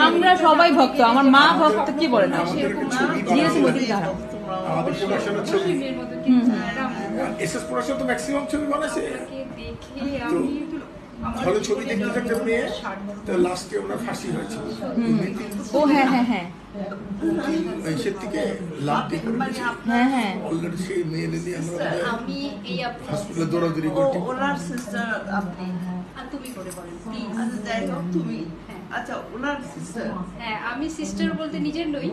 আমরা সবাই ভক্ত, আমার মা ভক্ত, কি বলেন ভালো ছবি দেখতে থাকতে মেয়ে তো লাস্টে ওনার ফাঁসি হয়েছে। ও হ্যাঁ হ্যাঁ হ্যাঁ সে থেকে লাভ দিয়ে হ্যাঁ হ্যাঁ অলরেডি সেই মেয়ে নিয়ে আমরা আমি এই হসপিটালে দৌড়াদৌড়ি করছি। ওনার সিস্টার আপনি তুমি করে বলেন প্লিজ। আচ্ছা যাই হোক তুমি আচ্ছা ওনার সিস্টার। হ্যাঁ আমি সিস্টার বলতে নিজের নই,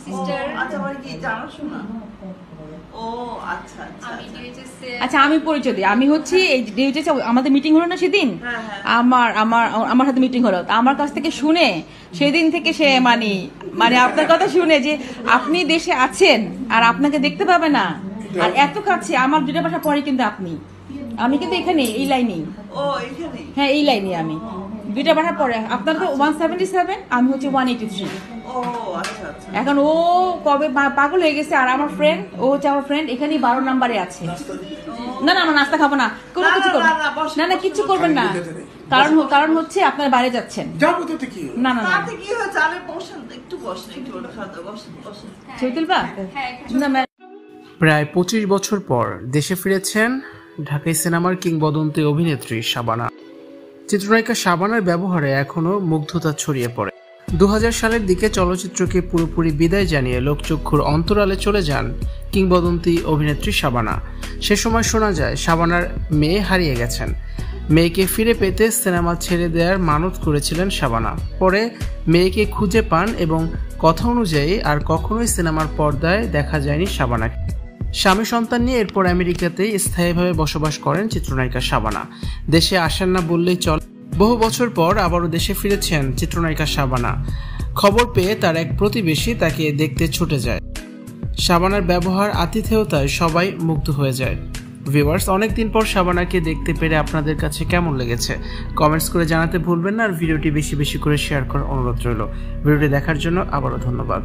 সিস্টার আচ্ছা মানে কি জানাশোনা? ও আচ্ছা আমি ডিএইচএস এ। আচ্ছা আমি পরিচয় দিই, আমি হচ্ছি এই ডিএইচএস আমাদের মিটিং হলো না সেদিন, হ্যাঁ, হ্যাঁ। আমার আমার আমার সাথে মিটিং হলো, আমার কাছ থেকে শুনে সেদিন থেকে সে মানে আপনার কথা শুনে যে আপনি দেশে আছেন আর আপনাকে দেখতে পাবে না আর এত কাছে, আমার 2টা বাসা পরে কিন্তু আমি কিন্তু এখানে এই লাইনেই। ও এখানে? হ্যাঁ এই লাইনে আমি 2টা বাসা পরে। আপনার তো 177, আমি হচ্ছে 183। ও আচ্ছা আচ্ছা। এখন ও কবে পাগল হয়ে গেছে, আর আমার ফ্রেন্ড ও হচ্ছে আমার ফ্রেন্ড এখানেই 12 নম্বরে আছে। না না আমরা নাস্তা খাবো না, কোনো কিছু করবেন না, না কিছু করবেন না, কারণ হচ্ছে আপনার বাইরে যাচ্ছেন। না না তাতে কি হয়েছে? আরে বসেন একটু, বসেন একটু, বসেন। ছবি তুলবা? প্রায় 25 বছর পর দেশে ফিরেছেন ঢাকাই সিনেমার কিংবদন্তি অভিনেত্রী শাবানা। চিত্রনায়িকা শাবানার ব্যবহারে এখনও মুগ্ধতা ছড়িয়ে পড়ে। 2000 সালের দিকে চলচ্চিত্রকে পুরোপুরি বিদায় জানিয়ে লোকচক্ষুর অন্তরালে চলে যান কিংবদন্তি অভিনেত্রী শাবানা। সে সময় শোনা যায় শাবানার মেয়ে হারিয়ে গেছেন। মেয়েকে ফিরে পেতে সিনেমা ছেড়ে দেওয়ার মানত করেছিলেন শাবানা। পরে মেয়েকে খুঁজে পান এবং কথা অনুযায়ী আর কখনোই সিনেমার পর্দায় দেখা যায়নি শাবানাকে। স্বামী সন্তান নিয়ে এরপর আমেরিকাতেই স্থায়ীভাবে বসবাস করেন চিত্রনায়িকা শাবানা। দেশে আসেন না বললেই চলে। বহু বছর পর আবারও দেশে ফিরেছেন চিত্রনায়িকা শাবানা। খবর পেয়ে তার এক প্রতিবেশী তাকে দেখতে ছুটে যায়। শাবানার ব্যবহার, আতিথেয়তায় সবাই মুগ্ধ হয়ে যায়। ভিউয়ার্স, অনেকদিন পর শাবানাকে দেখতে পেরে আপনাদের কাছে কেমন লেগেছে কমেন্টস করে জানাতে ভুলবেন না, আর ভিডিওটি বেশি বেশি করে শেয়ার করার অনুরোধ রইল। ভিডিওটি দেখার জন্য আবারও ধন্যবাদ।